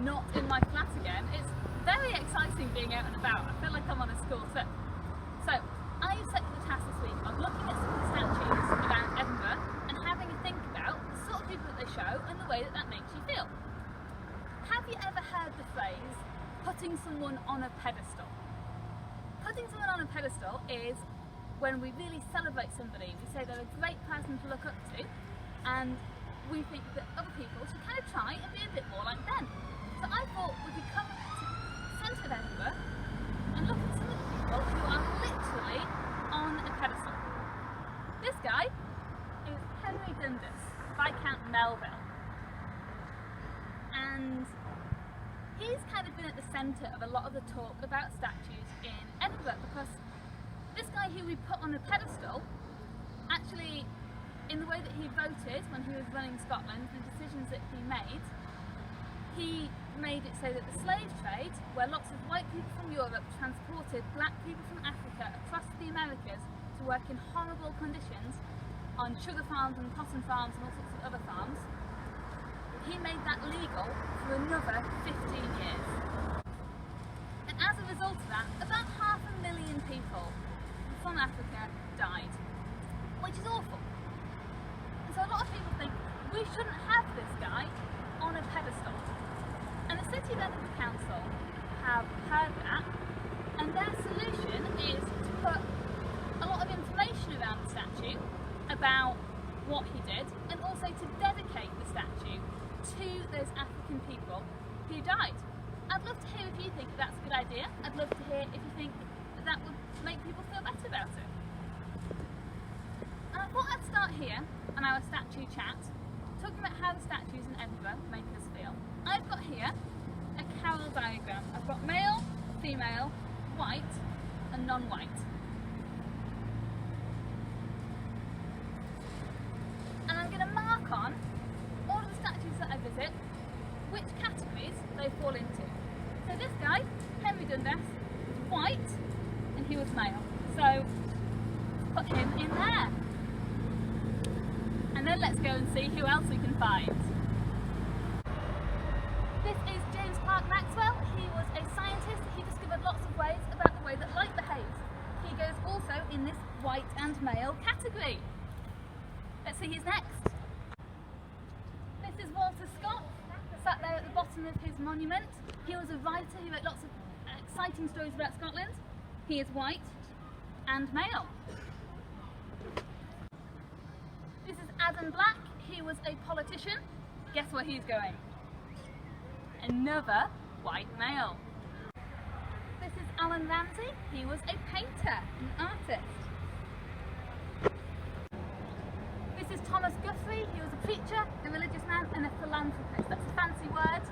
not in my flat again. It's very exciting being out and about. I feel like I'm on a school trip. So I set the task this week of looking at some of the statues around Edinburgh and having a think about the sort of people that they show and the way that that makes you feel. Have you ever heard the phrase, putting someone on a pedestal? Putting someone on a pedestal is when we really celebrate somebody. We say they're a great person to look up to, and we think that other people should kind of try and be a bit more like them. So I thought we could come to the centre of Edinburgh and look at some of the people who are literally on a pedestal. This guy is Henry Dundas, Viscount Melville. And he's kind of been at the centre of a lot of the talk about statues in Edinburgh, because this guy who we put on a pedestal, actually, in the way that he voted when he was running Scotland, the decisions that he made it so that the slave trade, where lots of white people from Europe transported black people from Africa across the Americas to work in horrible conditions on sugar farms and cotton farms and all sorts of other farms, he made that legal for another 15 years. And as a result of that, about 500,000 people from Africa died, which is awful. And so a lot of people think we shouldn't have this guy on a pedestal. And the City of Edinburgh Council have heard that, and their solution is to put a lot of information around the statue about what he did, and also to dedicate the statue to those African people who died. I'd love to hear if you think that's a good idea. I'd love to hear if you think that would make people feel better about it. And I thought I'd start here on our statue chat, talking about how the statues in Edinburgh make us feel. I've got here a carol diagram. I've got male, female, white and non-white. And I'm going to mark on all of the statues that I visit which categories they fall into. So this guy, Henry Dundas, was white and he was male. So put him in there. And then let's go and see who else we can find. This is James Clerk Maxwell. He was a scientist. He discovered lots of ways about the way that light behaves. He goes also in this white and male category. Let's see who's next. This is Walter Scott, sat there at the bottom of his monument. He was a writer who wrote lots of exciting stories about Scotland. He is white and male. This is Adam Black. He was a politician. Guess where he's going? Another white male. This is Alan Ramsay. He was a painter, an artist. This is Thomas Guthrie. He was a preacher, a religious man and a philanthropist. That's a fancy word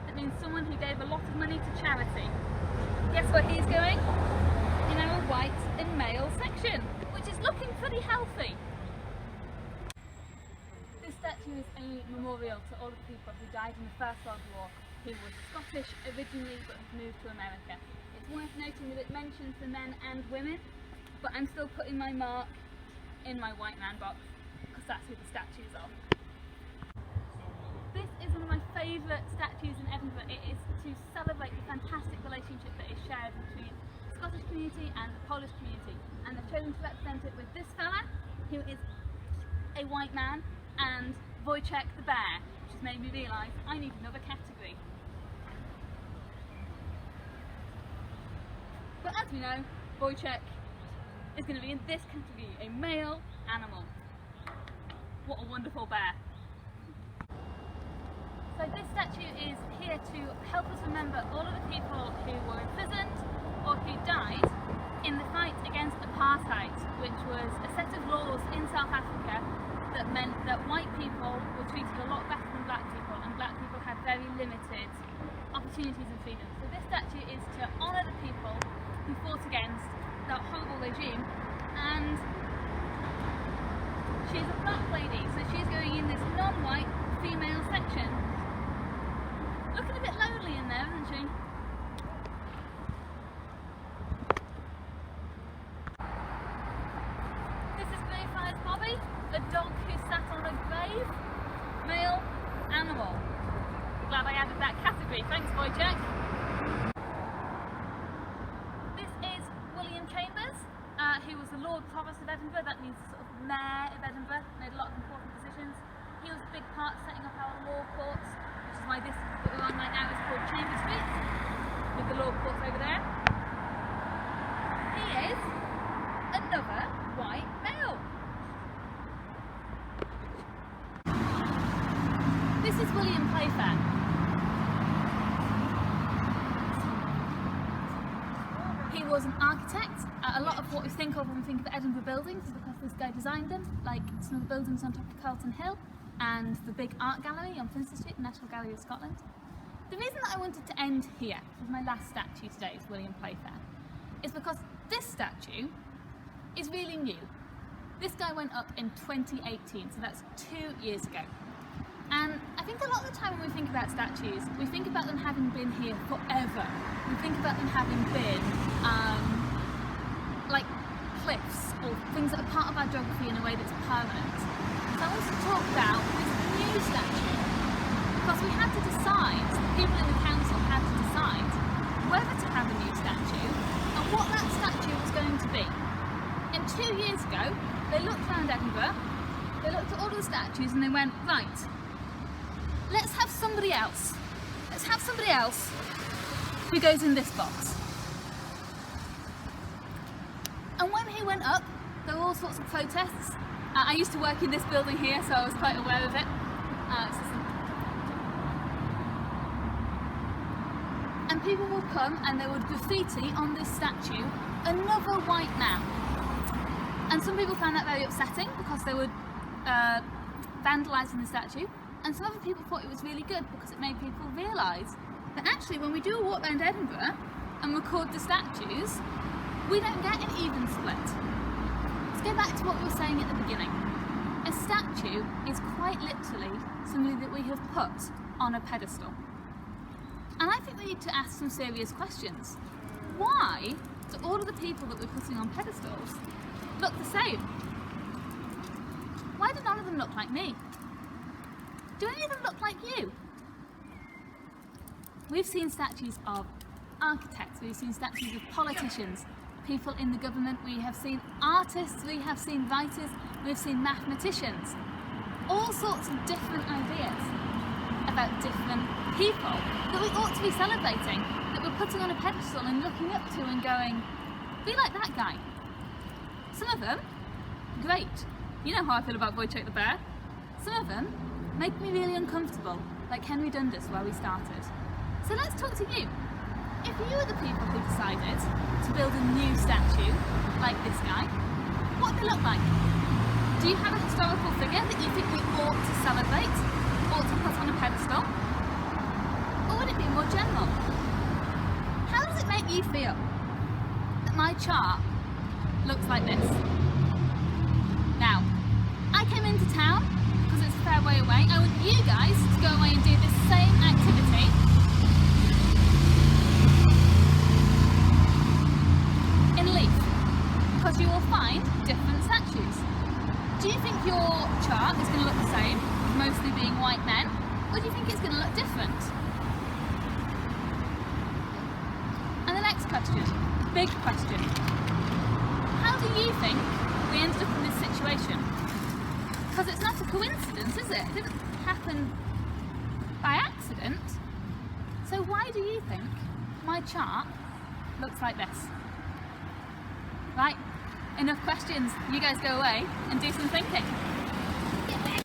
that means someone who gave a lot of money to charity. Guess where he's going? In our white and male section, which is looking pretty healthy. This statue is a memorial to all of the people who died in the First World War, who were Scottish originally but have moved to America. It's worth noting that it mentions the men and women, but I'm still putting my mark in my white man box because that's who the statues are. This is one of my favourite statues in Edinburgh. It is to celebrate the fantastic relationship that is shared between the Scottish community and the Polish community, and I've chosen to represent it with this fella, who is a white man, and Wojciech the bear, which has made me realise I need another category. But as we know, Wojciech is going to be in this category, a male animal. What a wonderful bear. So this statue is here to help us remember all of the people who were imprisoned or who died in the fight against apartheid, which was a set of laws in South Africa that meant that white people were treated a lot better than black people, and black people had very limited opportunities and freedoms. So this statue is to honour the people who fought against that horrible regime, and she's a black lady, so she's going in this non-white female section. Looking a bit lonely in there, isn't she? This is Greyfriars Bobby, a dog who sat on a grave, male animal. Glad I added that category. agree. Thanks, Wojciech. This is William Chambers, who was the Lord Provost of Edinburgh. That means the sort of Mayor of Edinburgh. He had a lot of important positions. He was a big part of setting up our law courts, which is why this that we're on right now is called Chambers Street, with the law courts over there. He is another white male. This is William Playfair. He was an architect. A lot of what we think of when we think of Edinburgh buildings is because this guy designed them, like some of the buildings on top of Carlton Hill and the big art gallery on Finster Street, the National Gallery of Scotland. The reason that I wanted to end here with my last statue today is William Playfair, is because this statue is really new. This guy went up in 2018, so that's 2 years ago. And I think a lot of the time when we think about statues, we think about them having been here forever. We think about them having been like cliffs or things that are part of our geography in a way that's permanent. So I want to talk about this new statue, because we had to decide, people in the council had to decide whether to have a new statue and what that statue was going to be. And 2 years ago, they looked around Edinburgh, they looked at all of the statues and they went, right, let's have somebody else. Let's have somebody else who goes in this box. And when he went up, there were all sorts of protests. I used to work in this building here, so I was quite aware of it. And people would come and they would graffiti on this statue, another white man. And some people found that very upsetting because they were vandalising the statue. And some other people thought it was really good because it made people realise that actually when we do a walk around Edinburgh and record the statues, we don't get an even split. Let's go back to what we were saying at the beginning. A statue is quite literally something that we have put on a pedestal. And I think we need to ask some serious questions. Why do all of the people that we're putting on pedestals look the same? Why do none of them look like me? Do any of them look like you? We've seen statues of architects, we've seen statues of politicians, people in the government, we have seen artists, we have seen writers, we've seen mathematicians. All sorts of different ideas about different people that we ought to be celebrating, that we're putting on a pedestal and looking up to and going, be like that guy. Some of them, great. You know how I feel about Wojciech the Bear. Some of them make me really uncomfortable, like Henry Dundas where we started. So let's talk to you. If you were the people who decided to build a new statue, like this guy, what would they look like? Do you have a historical figure that you think we ought to celebrate, ought to put on a pedestal? Or would it be more general? How does it make you feel that my chart looks like this? Now, I came into town because it's a fair way away. I want you guys to go away and do this same activity in Leith, because you will find different statues. Do you think your chart is going to look the same, mostly being white men, or do you think it's going to look different? And the next question, big question. How do you think we ended up in this situation? Because it's not a coincidence, is it? It didn't happen by accident. So why do you think my chart looks like this? Right, enough questions. You guys go away and do some thinking.